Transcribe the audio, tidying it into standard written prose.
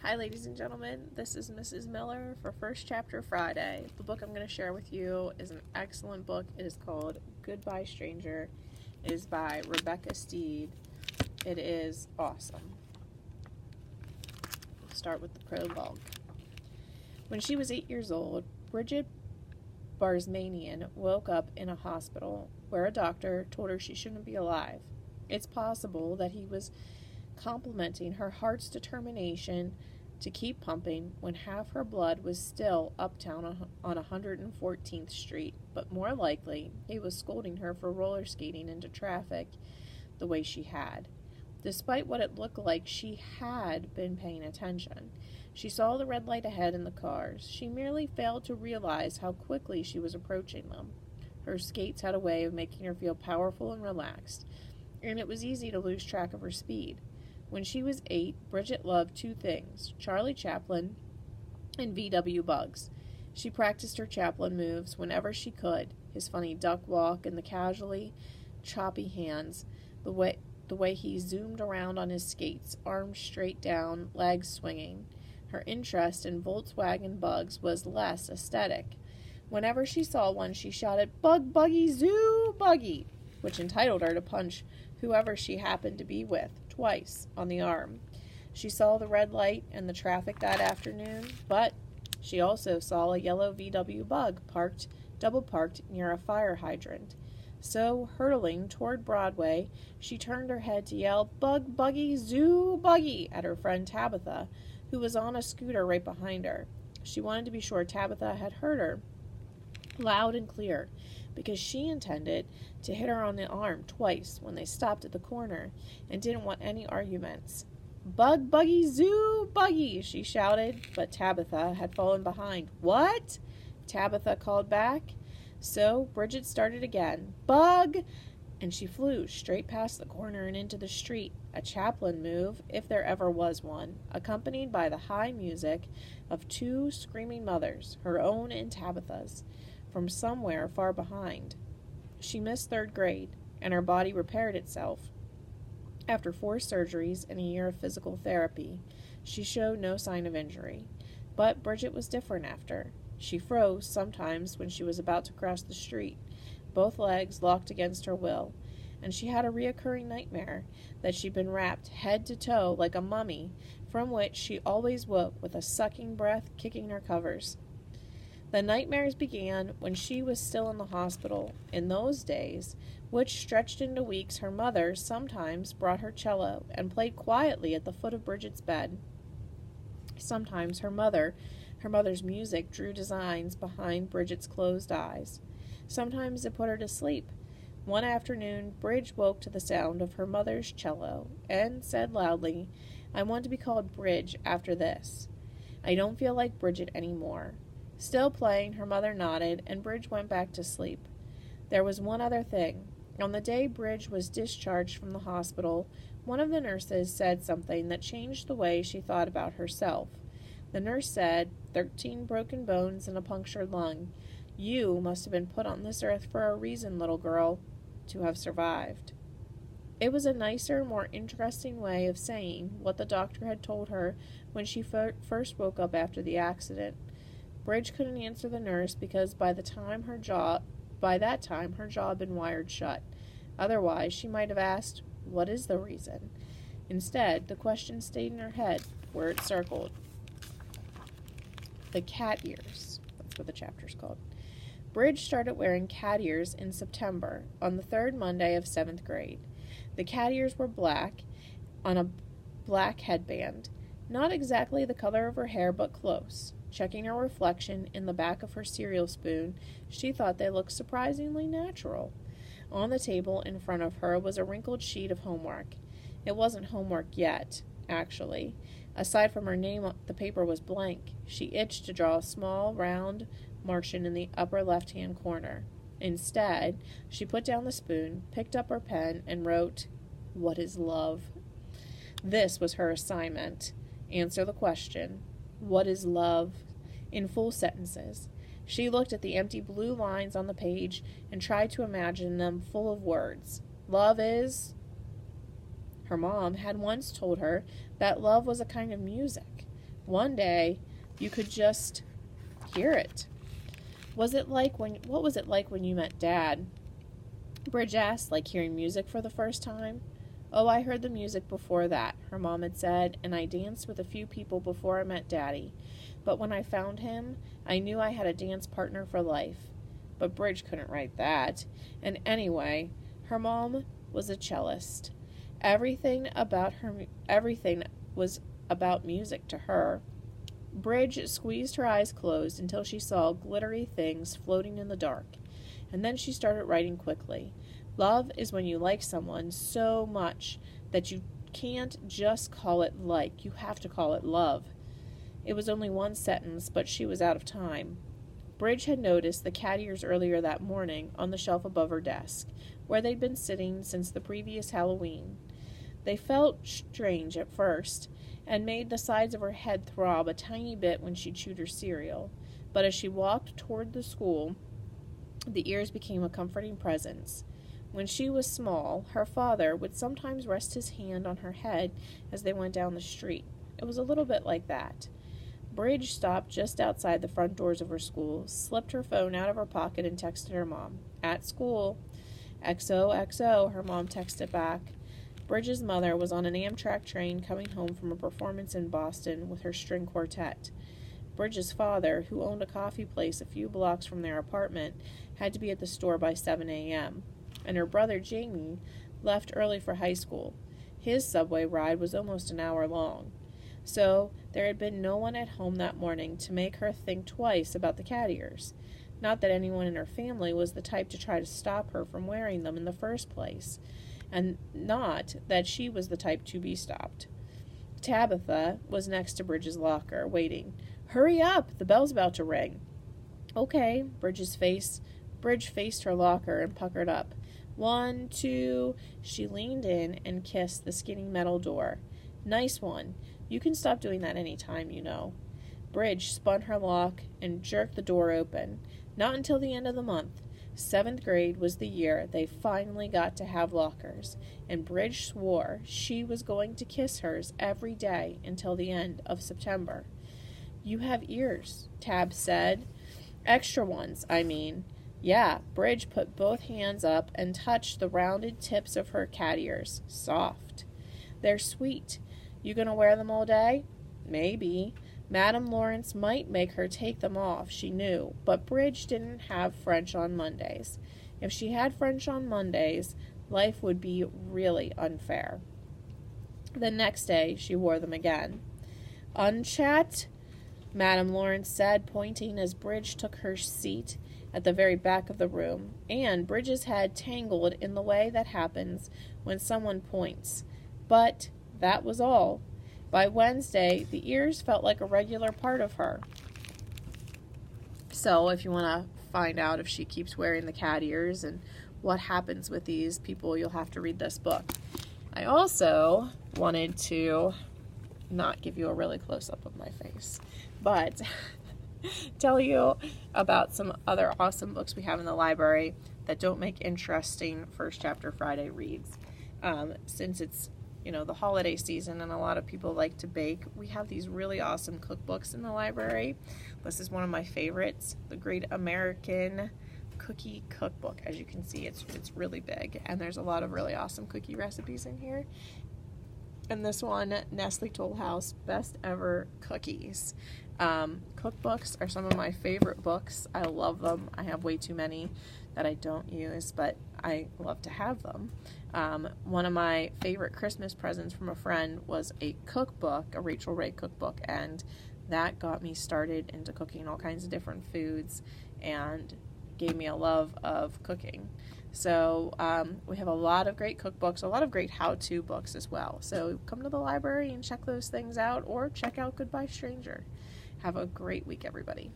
Hi, ladies and gentlemen. This is Mrs. Miller for First Chapter Friday. The book I'm going to share with you is an excellent book. It is called Goodbye Stranger. It is by Rebecca Stead. It is awesome. We'll start with the prologue. When she was 8 years old, Bridget Barsmanian woke up in a hospital where a doctor told her she shouldn't be alive. It's possible that he was complimenting her heart's determination to keep pumping when half her blood was still uptown on 114th Street, but more likely he was scolding her for roller skating into traffic the way she had. Despite what it looked like she had been paying attention, she saw the red light ahead in the cars. She merely failed to realize how quickly she was approaching them. Her skates had a way of making her feel powerful and relaxed, and it was easy to lose track of her speed. When she was 8, Bridget loved two things, Charlie Chaplin and VW Bugs. She practiced her Chaplin moves whenever she could, his funny duck walk and the casually choppy hands, the way he zoomed around on his skates, arms straight down, legs swinging. Her interest in Volkswagen Bugs was less aesthetic. Whenever she saw one, she shouted, "Bug, buggy, zoo, buggy," which entitled her to punch whoever she happened to be with twice on the arm. She saw the red light and the traffic that afternoon, but she also saw a yellow VW Bug double parked near a fire hydrant. So, hurtling toward Broadway, she turned her head to yell, "Bug, buggy, zoo, buggy," at her friend Tabitha, who was on a scooter right behind her. She wanted to be sure Tabitha had heard her loud and clear, because she intended to hit her on the arm twice when they stopped at the corner and didn't want any arguments. "Bug, buggy, zoo, buggy," she shouted, but Tabitha had fallen behind. "What?" Tabitha called back. So Bridget started again. "Bug!" And she flew straight past the corner and into the street, a Chaplin move, if there ever was one, accompanied by the high music of two screaming mothers, her own and Tabitha's, from somewhere far behind. She missed 3rd grade, and her body repaired itself. After 4 surgeries and a year of physical therapy, she showed no sign of injury. But Bridget was different after. She froze sometimes when she was about to cross the street, both legs locked against her will, and she had a reoccurring nightmare that she'd been wrapped head to toe like a mummy, from which she always woke with a sucking breath kicking her covers. The nightmares began when she was still in the hospital. In those days, which stretched into weeks, her mother sometimes brought her cello and played quietly at the foot of Bridget's bed. Sometimes her mother's music drew designs behind Bridget's closed eyes. Sometimes it put her to sleep. One afternoon, Bridge woke to the sound of her mother's cello and said loudly, "I want to be called Bridge after this. I don't feel like Bridget anymore." Still playing, her mother nodded, and Bridge went back to sleep. There was one other thing. On the day Bridge was discharged from the hospital, one of the nurses said something that changed the way she thought about herself. The nurse said, 13 broken bones and a punctured lung. You must have been put on this earth for a reason, little girl, to have survived." It was a nicer, more interesting way of saying what the doctor had told her when she first woke up after the accident. Bridge couldn't answer the nurse because by that time her jaw had been wired shut. Otherwise, she might have asked, "What is the reason?" Instead, the question stayed in her head, where it circled. The cat ears. That's what the chapter's called. Bridge started wearing cat ears in September, on the 3rd Monday of 7th grade. The cat ears were black, on a black headband. Not exactly the color of her hair, but close. Checking her reflection in the back of her cereal spoon, she thought they looked surprisingly natural. On the table in front of her was a wrinkled sheet of homework. It wasn't homework yet, actually. Aside from her name, the paper was blank. She itched to draw a small, round Martian in the upper left-hand corner. Instead, she put down the spoon, picked up her pen, and wrote, "What is love?" This was her assignment. Answer the question, "What is love?" in full sentences. She looked at the empty blue lines on the page and tried to imagine them full of words. Love is... Her mom had once told her that love was a kind of music. One day, you could just hear it. What was it like when you met Dad? Bridge asked, like hearing music for the first time. Oh, I heard the music before that, her mom had said, and I danced with a few people before I met Daddy. But when I found him, I knew I had a dance partner for life. But Bridge couldn't write that. And anyway, her mom was a cellist. Everything was about music to her. Bridge squeezed her eyes closed until she saw glittery things floating in the dark. And then she started writing quickly. Love is when you like someone so much that you can't just call it like. You have to call it love. It was only one sentence, but she was out of time. Bridge had noticed the cat ears earlier that morning on the shelf above her desk, where they'd been sitting since the previous Halloween. They felt strange at first, and made the sides of her head throb a tiny bit when she chewed her cereal. But as she walked toward the school, the ears became a comforting presence. When she was small, her father would sometimes rest his hand on her head as they went down the street. It was a little bit like that. Bridge stopped just outside the front doors of her school, slipped her phone out of her pocket, and texted her mom. At school. XOXO, her mom texted back. Bridge's mother was on an Amtrak train coming home from a performance in Boston with her string quartet. Bridge's father, who owned a coffee place a few blocks from their apartment, had to be at the store by 7 a.m., and her brother Jamie left early for high school. His subway ride was almost an hour long. So there had been no one at home that morning to make her think twice about the cat ears. Not that anyone in her family was the type to try to stop her from wearing them in the first place, and not that she was the type to be stopped. Tabitha was next to Bridge's locker, waiting. Hurry up! The bell's about to ring. Okay, Bridge faced her locker and puckered up. 1, 2, she leaned in and kissed the skinny metal door. Nice one. You can stop doing that any time, you know. Bridge spun her lock and jerked the door open. Not until the end of the month. 7th grade was the year they finally got to have lockers, and Bridge swore she was going to kiss hers every day until the end of September. You have ears, Tab said. Extra ones, I mean. Yeah, Bridge put both hands up and touched the rounded tips of her cat ears. Soft. They're sweet. You gonna wear them all day? Maybe. Madame Lawrence might make her take them off, she knew, but Bridge didn't have French on Mondays. If she had French on Mondays, life would be really unfair. The next day, she wore them again. Unchat, Madame Lawrence said, pointing as Bridge took her seat at the very back of the room, and Bridge's head tangled in the way that happens when someone points. But that was all. By Wednesday, the ears felt like a regular part of her. So if you want to find out if she keeps wearing the cat ears and what happens with these people, you'll have to read this book. I also wanted to not give you a really close-up of my face, but tell you about some other awesome books we have in the library that don't make interesting First Chapter Friday reads. Since it's the holiday season and a lot of people like to bake, we have these really awesome cookbooks in the library. This is one of my favorites, The Great American Cookie Cookbook. As you can see, it's really big, and there's a lot of really awesome cookie recipes in here. And this one, Nestle Toll House Best Ever Cookies. Cookbooks are some of my favorite books. I love them. I have way too many that I don't use, but I love to have them. One of my favorite Christmas presents from a friend was a cookbook, a Rachel Ray cookbook, and that got me started into cooking all kinds of different foods and gave me a love of cooking. So we have a lot of great cookbooks, a lot of great how-to books as well. So come to the library and check those things out, or check out Goodbye Stranger. Have a great week, everybody.